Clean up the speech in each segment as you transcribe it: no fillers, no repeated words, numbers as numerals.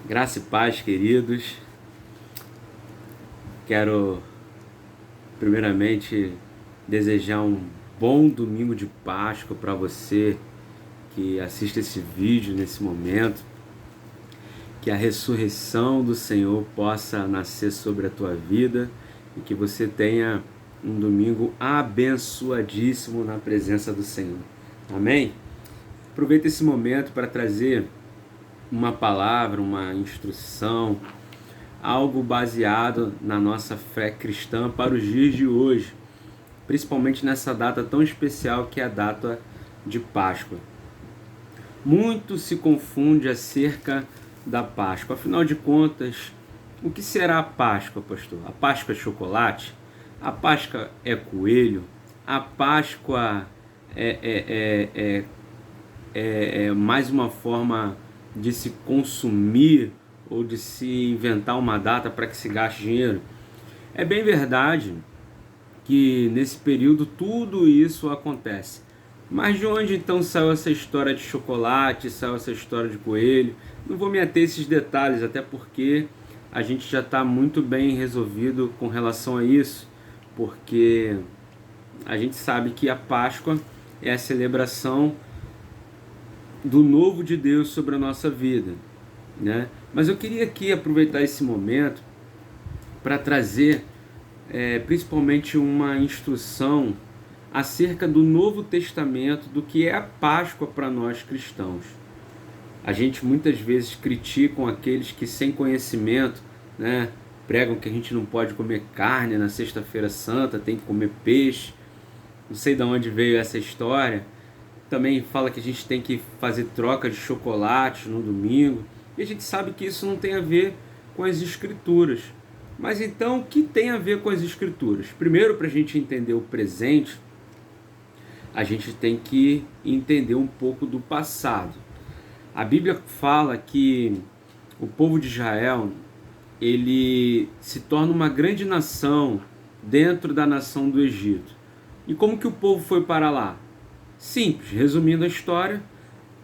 Graça e paz, queridos. Quero primeiramente desejar um bom domingo de Páscoa para você que assiste esse vídeo nesse momento. Que a ressurreição do Senhor possa nascer sobre a tua vida e que você tenha um domingo abençoadíssimo na presença do Senhor. Amém? Aproveita esse momento para trazer uma palavra, uma instrução, algo baseado na nossa fé cristã para os dias de hoje, principalmente nessa data tão especial que é a data de Páscoa. Muito se confunde acerca da Páscoa. Afinal de contas, o que será a Páscoa, pastor? A Páscoa é chocolate? A Páscoa é coelho? A Páscoa é mais uma forma de se consumir ou de se inventar uma data para que se gaste dinheiro? É bem verdade que nesse período tudo isso acontece. Mas de onde então saiu essa história de chocolate, saiu essa história de coelho? Não vou me ater a esses detalhes, até porque a gente já está muito bem resolvido com relação a isso, porque a gente sabe que a Páscoa é a celebração do novo de Deus sobre a nossa vida, né? Mas eu queria aqui aproveitar esse momento para trazer principalmente uma instrução acerca do Novo Testamento, do que é a Páscoa para nós cristãos. A gente muitas vezes critica aqueles que sem conhecimento, né, pregam que a gente não pode comer carne na sexta-feira santa, tem que comer peixe. Não sei de onde veio essa história. Também fala que a gente tem que fazer troca de chocolate no domingo. E a gente sabe que isso não tem a ver com as Escrituras. Mas então, o que tem a ver com as Escrituras? Primeiro, para a gente entender o presente, a gente tem que entender um pouco do passado. A Bíblia fala que o povo de Israel, ele se torna uma grande nação dentro da nação do Egito. E como que o povo foi para lá? Simples, resumindo a história,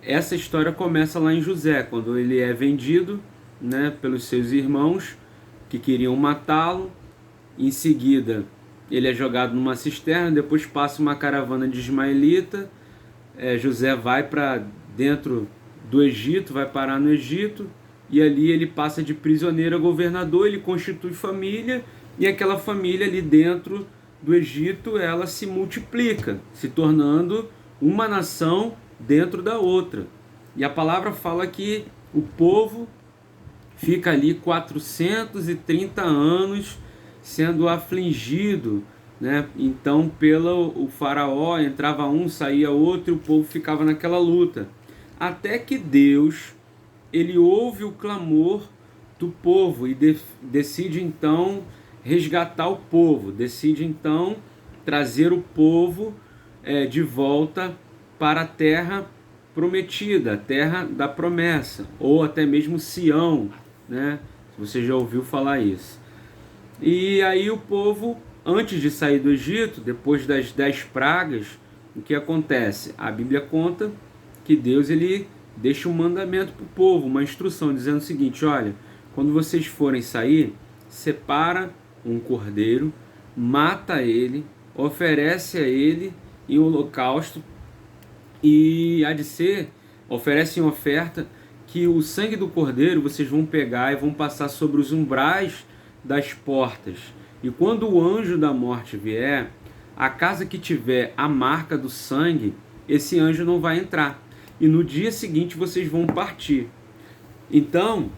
essa história começa lá em José, quando ele é vendido, né, pelos seus irmãos que queriam matá-lo. Em seguida, ele é jogado numa cisterna, depois passa uma caravana de ismaelita, José vai para dentro do Egito, vai parar no Egito, e ali ele passa de prisioneiro a governador, ele constitui família, e aquela família ali dentro do Egito, ela se multiplica, se tornando uma nação dentro da outra. E a palavra fala que o povo fica ali 430 anos sendo afligido, né? Então o faraó entrava um, saía outro, e o povo ficava naquela luta. Até que Deus, ele ouve o clamor do povo e decide então resgatar o povo, decide então trazer o povo de volta para a terra prometida, a terra da promessa, ou até mesmo Sião, né? Você já ouviu falar isso. E aí o povo, antes de sair do Egito, depois das 10 pragas, o que acontece? A Bíblia conta que Deus ele deixa um mandamento para o povo, uma instrução, dizendo o seguinte: olha, quando vocês forem sair, separa um cordeiro, mata ele, oferece a ele em holocausto, e há de ser, oferece em oferta, que o sangue do cordeiro vocês vão pegar e vão passar sobre os umbrais das portas. E quando o anjo da morte vier, a casa que tiver a marca do sangue, esse anjo não vai entrar. E no dia seguinte vocês vão partir. Então,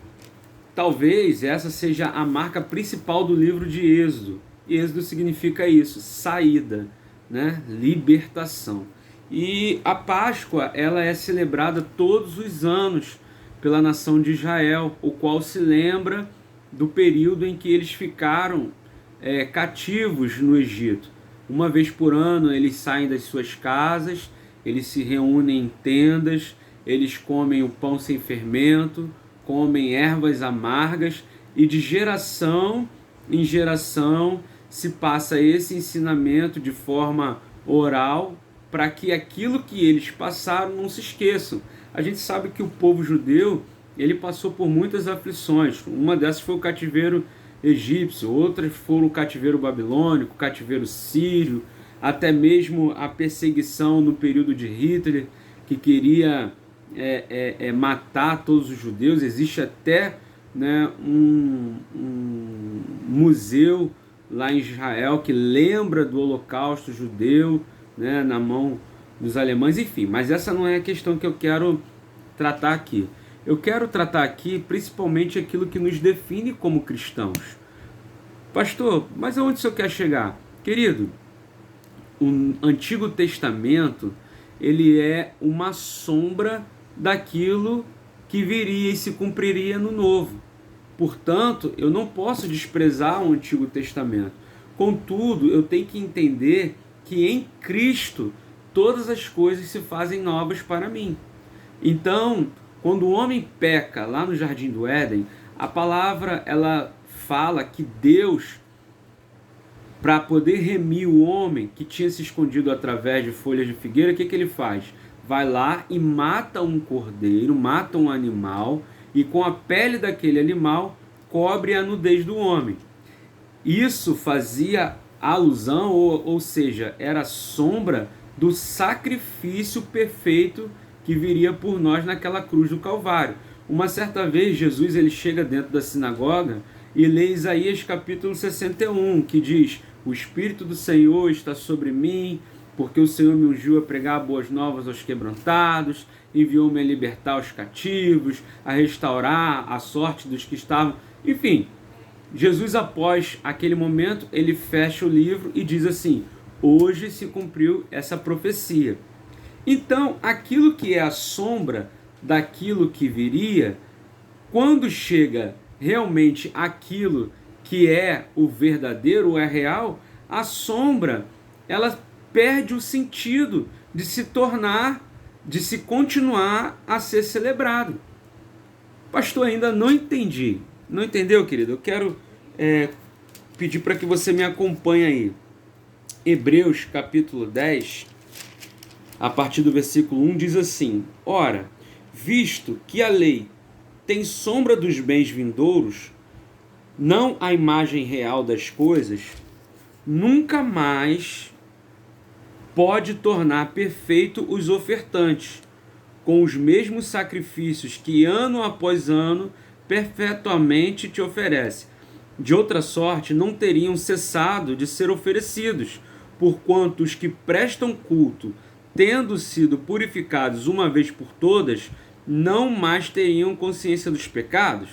talvez essa seja a marca principal do livro de Êxodo. Êxodo significa isso, saída, né? Libertação. E a Páscoa, ela é celebrada todos os anos pela nação de Israel, o qual se lembra do período em que eles ficaram cativos no Egito. Uma vez por ano eles saem das suas casas, eles se reúnem em tendas, eles comem o pão sem fermento, comem ervas amargas, e de geração em geração se passa esse ensinamento de forma oral, para que aquilo que eles passaram não se esqueçam. A gente sabe que o povo judeu ele passou por muitas aflições. Uma dessas foi o cativeiro egípcio, outras foram o cativeiro babilônico, o cativeiro sírio, até mesmo a perseguição no período de Hitler, que queria matar todos os judeus. Existe até, né, um museu lá em Israel que lembra do Holocausto judeu, né, na mão dos alemães, enfim. Mas essa não é a questão que eu quero tratar aqui. Eu quero tratar aqui principalmente aquilo que nos define como cristãos. Pastor, mas aonde o senhor quer chegar? Querido, o Antigo Testamento, ele é uma sombra daquilo que viria e se cumpriria no Novo. Portanto, eu não posso desprezar o Antigo Testamento. Contudo, eu tenho que entender que em Cristo todas as coisas se fazem novas para mim. Então, quando o homem peca lá no Jardim do Éden, a palavra ela fala que Deus, para poder remir o homem que tinha se escondido através de folhas de figueira, o que ele faz? Vai lá e mata um cordeiro, mata um animal, e com a pele daquele animal cobre a nudez do homem. Isso fazia alusão, ou seja, era sombra do sacrifício perfeito que viria por nós naquela cruz do Calvário. Uma certa vez Jesus ele chega dentro da sinagoga e lê Isaías capítulo 61, que diz: o Espírito do Senhor está sobre mim, porque o Senhor me ungiu a pregar boas novas aos quebrantados, enviou-me a libertar os cativos, a restaurar a sorte dos que estavam... Enfim, Jesus, após aquele momento, ele fecha o livro e diz assim: hoje se cumpriu essa profecia. Então, aquilo que é a sombra daquilo que viria, quando chega realmente aquilo que é o verdadeiro, ou é real, a sombra, ela perde o sentido de se tornar, de se continuar a ser celebrado. Pastor, ainda não entendi. Não entendeu, querido? Eu quero pedir para que você me acompanhe aí. Hebreus capítulo 10, a partir do versículo 1, diz assim: ora, visto que a lei tem sombra dos bens vindouros, não a imagem real das coisas, nunca mais pode tornar perfeito os ofertantes, com os mesmos sacrifícios que ano após ano perpetuamente te oferece. De outra sorte, não teriam cessado de ser oferecidos, porquanto os que prestam culto, tendo sido purificados uma vez por todas, não mais teriam consciência dos pecados.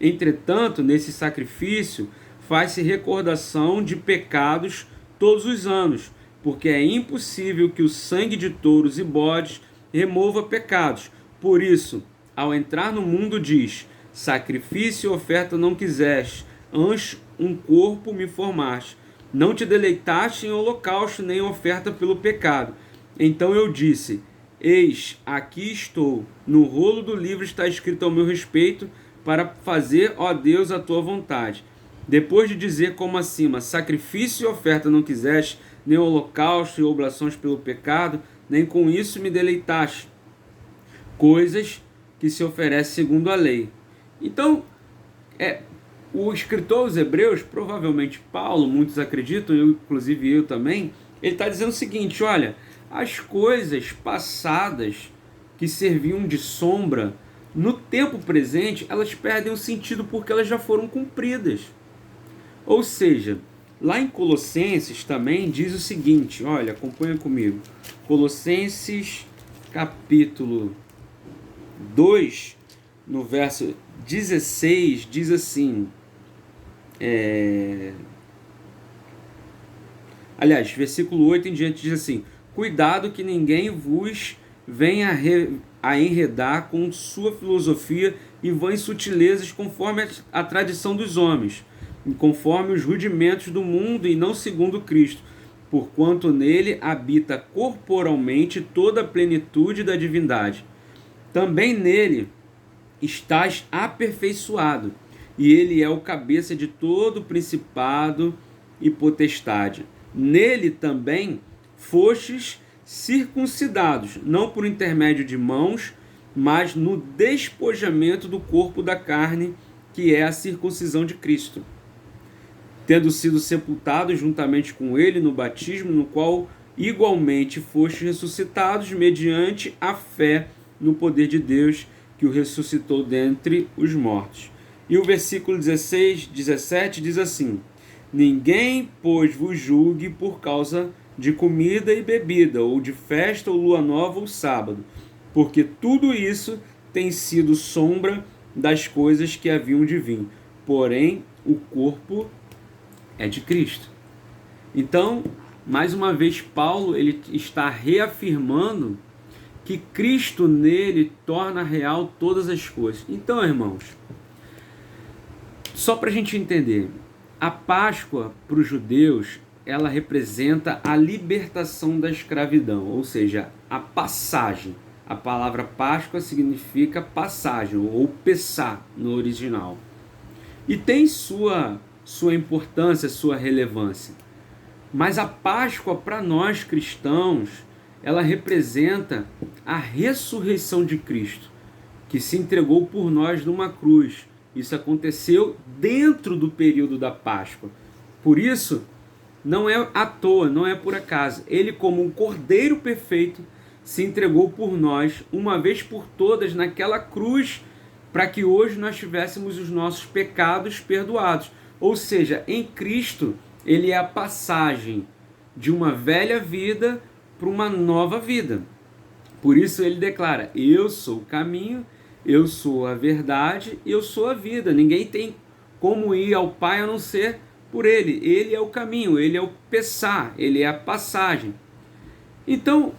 Entretanto, nesse sacrifício faz-se recordação de pecados todos os anos, porque é impossível que o sangue de touros e bodes remova pecados. Por isso, ao entrar no mundo diz: sacrifício e oferta não quiseste, antes um corpo me formaste. Não te deleitaste em holocausto, nem oferta pelo pecado. Então eu disse: eis, aqui estou. No rolo do livro está escrito ao meu respeito, para fazer, ó Deus, a tua vontade. Depois de dizer como acima: sacrifício e oferta não quiseste, nem holocausto e oblações pelo pecado, nem com isso me deleitaste, coisas que se oferecem segundo a lei. Então, o escritor aos Hebreus, provavelmente Paulo, muitos acreditam, inclusive eu também, ele está dizendo o seguinte: olha, as coisas passadas que serviam de sombra, no tempo presente, elas perdem o sentido porque elas já foram cumpridas. Ou seja, lá em Colossenses também diz o seguinte, olha, acompanha comigo. Colossenses capítulo 2, no verso 16, diz assim... Aliás, versículo 8 em diante diz assim: cuidado que ninguém vos venha a enredar com sua filosofia e vãs sutilezas conforme a tradição dos homens, conforme os rudimentos do mundo e não segundo Cristo, porquanto nele habita corporalmente toda a plenitude da divindade. Também nele estás aperfeiçoado, e ele é o cabeça de todo principado e potestade. Nele também fostes circuncidados, não por intermédio de mãos, mas no despojamento do corpo da carne, que é a circuncisão de Cristo, tendo sido sepultados juntamente com ele no batismo, no qual igualmente fostes ressuscitados mediante a fé no poder de Deus, que o ressuscitou dentre os mortos. E o versículo 17 diz assim: ninguém, pois, vos julgue por causa de comida e bebida, ou de festa, ou lua nova, ou sábado, porque tudo isso tem sido sombra das coisas que haviam de vir. Porém, o corpo é de Cristo. Então, mais uma vez, Paulo ele está reafirmando que Cristo nele torna real todas as coisas. Então, irmãos, só para a gente entender, a Páscoa para os judeus, ela representa a libertação da escravidão, ou seja, a passagem. A palavra Páscoa significa passagem, ou pessá no original. E tem sua importância, sua relevância. Mas a Páscoa para nós cristãos, ela representa a ressurreição de Cristo, que se entregou por nós numa cruz. Isso aconteceu dentro do período da Páscoa. Por isso, não é à toa, não é por acaso. Ele, como um cordeiro perfeito, se entregou por nós, uma vez por todas, naquela cruz, para que hoje nós tivéssemos os nossos pecados perdoados. Ou seja, em Cristo, ele é a passagem de uma velha vida para uma nova vida. Por isso ele declara: eu sou o caminho, eu sou a verdade, eu sou a vida. Ninguém tem como ir ao Pai a não ser por ele. Ele é o caminho, ele é o pessá, ele é a passagem. Então,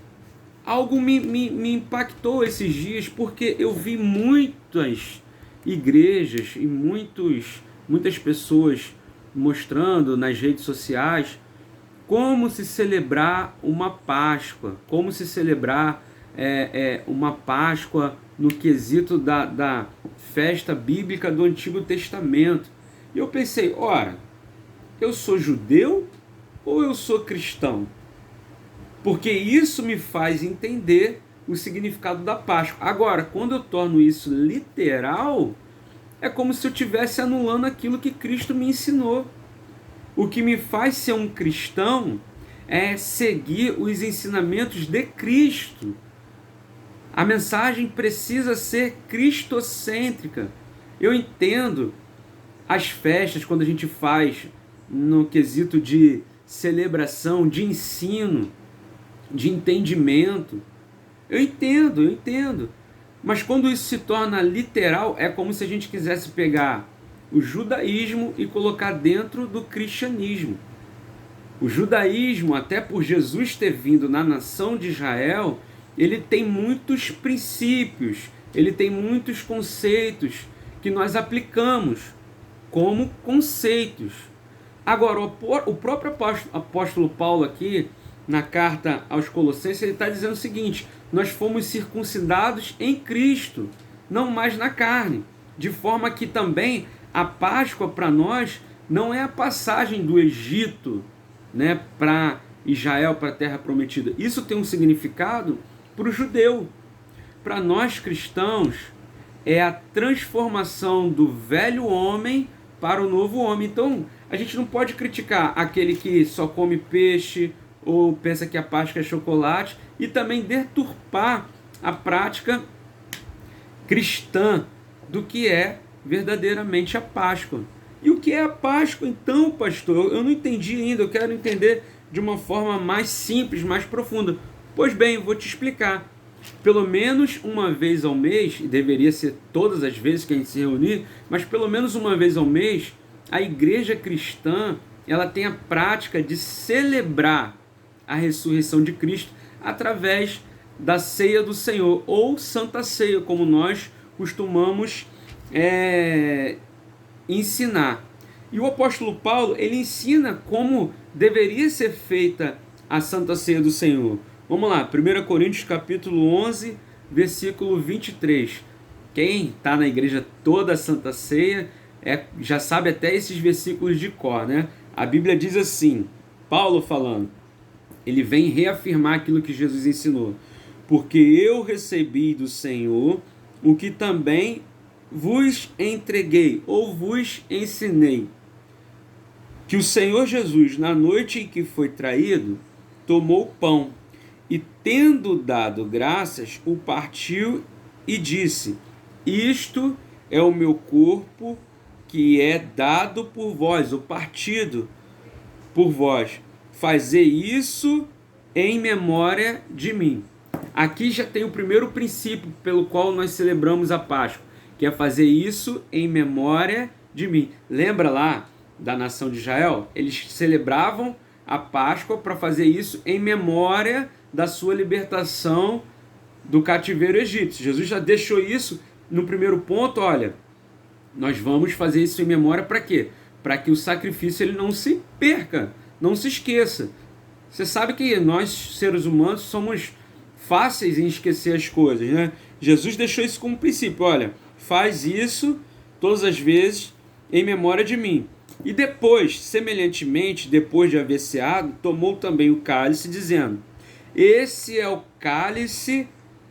algo me impactou esses dias, porque eu vi muitas igrejas e muitas pessoas mostrando nas redes sociais como se celebrar uma Páscoa, como se celebrar uma Páscoa no quesito da festa bíblica do Antigo Testamento. E eu pensei, ora, eu sou judeu ou eu sou cristão? Porque isso me faz entender o significado da Páscoa. Agora, quando eu torno isso literal, é como se eu estivesse anulando aquilo que Cristo me ensinou. O que me faz ser um cristão é seguir os ensinamentos de Cristo. A mensagem precisa ser cristocêntrica. Eu entendo as festas, quando a gente faz no quesito de celebração, de ensino, de entendimento. Eu entendo. Mas quando isso se torna literal, é como se a gente quisesse pegar o judaísmo e colocar dentro do cristianismo. O judaísmo, até por Jesus ter vindo na nação de Israel, ele tem muitos princípios, ele tem muitos conceitos que nós aplicamos como conceitos. Agora, o próprio apóstolo Paulo aqui, na carta aos Colossenses, ele está dizendo o seguinte: nós fomos circuncidados em Cristo, não mais na carne, de forma que também a Páscoa para nós não é a passagem do Egito, né, para Israel, para a terra prometida. Isso tem um significado para o judeu. Para nós cristãos, é a transformação do velho homem para o novo homem. Então, a gente não pode criticar aquele que só come peixe ou pensa que a Páscoa é chocolate, e também deturpar a prática cristã do que é verdadeiramente a Páscoa. E o que é a Páscoa então, pastor? Eu não entendi ainda, eu quero entender de uma forma mais simples, mais profunda. Pois bem, eu vou te explicar. Pelo menos uma vez ao mês, e deveria ser todas as vezes que a gente se reunir, mas pelo menos uma vez ao mês, a igreja cristã, ela tem a prática de celebrar a ressurreição de Cristo através da ceia do Senhor, ou Santa Ceia, como nós costumamos ensinar. E o apóstolo Paulo, ele ensina como deveria ser feita a Santa Ceia do Senhor. Vamos lá, 1 Coríntios capítulo 11, versículo 23. Quem está na igreja toda a Santa Ceia já sabe até esses versículos de cor, né? A Bíblia diz assim, Paulo falando, ele vem reafirmar aquilo que Jesus ensinou. porque eu recebi do Senhor o que também vos entreguei ou vos ensinei, que o Senhor Jesus, na noite em que foi traído, tomou pão e, tendo dado graças, o partiu e disse: isto é o meu corpo, que é dado por vós, ou partido por vós. Fazei isso em memória de mim. Aqui já tem o primeiro princípio pelo qual nós celebramos a Páscoa, que é fazer isso em memória de mim. Lembra lá da nação de Israel? Eles celebravam a Páscoa para fazer isso em memória da sua libertação do cativeiro egípcio. Jesus já deixou isso no primeiro ponto. Olha, nós vamos fazer isso em memória para quê? Para que o sacrifício ele não se perca, não se esqueça. Você sabe que nós, seres humanos, somos fáceis em esquecer as coisas, né? Jesus deixou isso como princípio. Olha, faz isso todas as vezes em memória de mim. E depois, semelhantemente, depois de haver ceado, tomou também o cálice, dizendo: esse é o cálice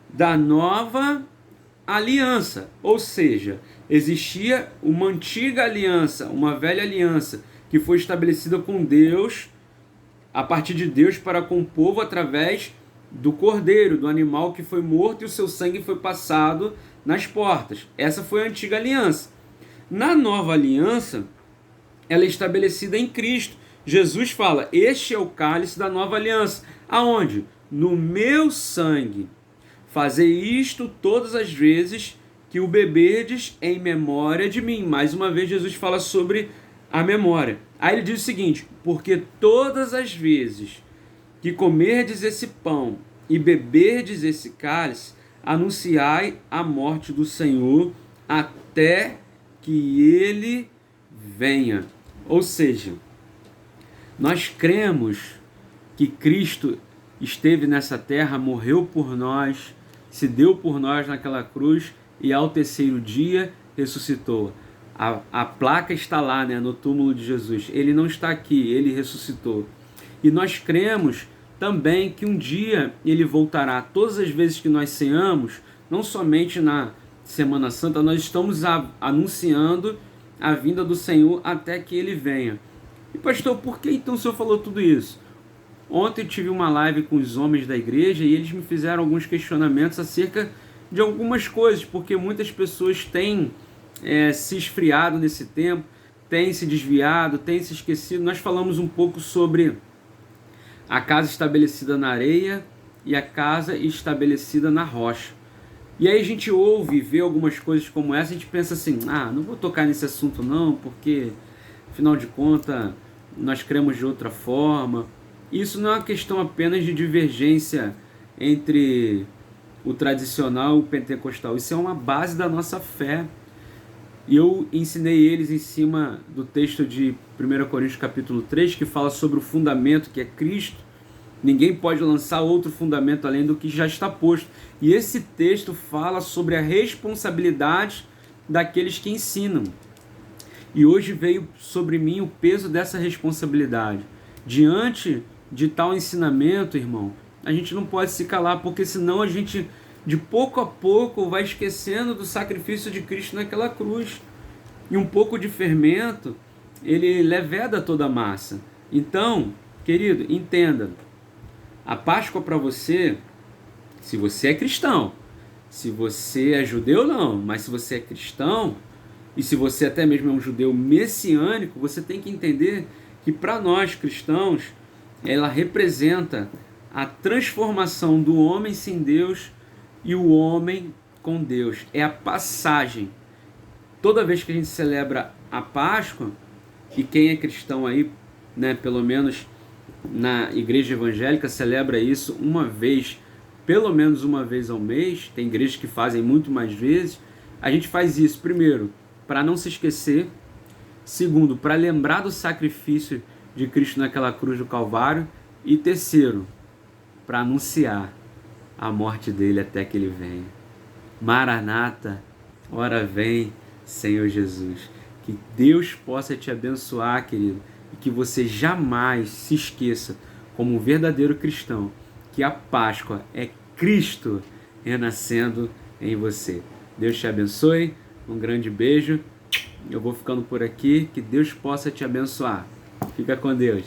da nova aliança. Ou seja, existia uma antiga aliança, uma velha aliança, que foi estabelecida com Deus, a partir de Deus para com o povo através do cordeiro, do animal que foi morto e o seu sangue foi passado nas portas. Essa foi a antiga aliança. Na nova aliança, ela é estabelecida em Cristo. Jesus fala: este é o cálice da nova aliança. Aonde? No meu sangue. Fazei isto todas as vezes que o beberdes em memória de mim. Mais uma vez Jesus fala sobre a memória. Aí ele diz o seguinte: porque todas as vezes que comerdes esse pão e beberdes esse cálice, anunciai a morte do Senhor até que ele venha. Ou seja, nós cremos que Cristo esteve nessa terra, morreu por nós, se deu por nós naquela cruz e ao terceiro dia ressuscitou. A placa está lá, né, no túmulo de Jesus. Ele não está aqui, ele ressuscitou. E nós cremos também que um dia ele voltará. Todas as vezes que nós ceamos, não somente na Semana Santa, nós estamos anunciando a vinda do Senhor até que ele venha. E pastor, por que então o senhor falou tudo isso? Ontem eu tive uma live com os homens da igreja e eles me fizeram alguns questionamentos acerca de algumas coisas, porque muitas pessoas têm se esfriado nesse tempo, têm se desviado, têm se esquecido. Nós falamos um pouco sobre a casa estabelecida na areia e a casa estabelecida na rocha. E aí a gente ouve e vê algumas coisas como essa, a gente pensa assim: não vou tocar nesse assunto não, porque afinal de contas nós cremos de outra forma. Isso não é uma questão apenas de divergência entre o tradicional e o pentecostal. Isso é uma base da nossa fé. E eu ensinei eles em cima do texto de 1 Coríntios capítulo 3, que fala sobre o fundamento que é Cristo. Ninguém pode lançar outro fundamento além do que já está posto. E esse texto fala sobre a responsabilidade daqueles que ensinam. E hoje veio sobre mim o peso dessa responsabilidade. Diante de tal ensinamento, irmão, a gente não pode se calar, porque senão a gente, de pouco a pouco, vai esquecendo do sacrifício de Cristo naquela cruz. E um pouco de fermento, ele leveda toda a massa. Então, querido, entenda. A Páscoa para você, se você é cristão, se você é judeu não, mas se você é cristão, e se você até mesmo é um judeu messiânico, você tem que entender que para nós cristãos, ela representa a transformação do homem sem Deus e o homem com Deus. É a passagem. Toda vez que a gente celebra a Páscoa, e quem é cristão aí, né, pelo menos na igreja evangélica, celebra isso uma vez, pelo menos uma vez ao mês. Tem igrejas que fazem muito mais vezes. A gente faz isso, primeiro, para não se esquecer. Segundo, para lembrar do sacrifício de Cristo naquela cruz do Calvário. E terceiro, para anunciar a morte dele até que ele venha. Maranata, ora vem, Senhor Jesus. Que Deus possa te abençoar, querido, e que você jamais se esqueça, como um verdadeiro cristão, que a Páscoa é Cristo renascendo em você. Deus te abençoe, um grande beijo. Eu vou ficando por aqui, que Deus possa te abençoar. Fica com Deus.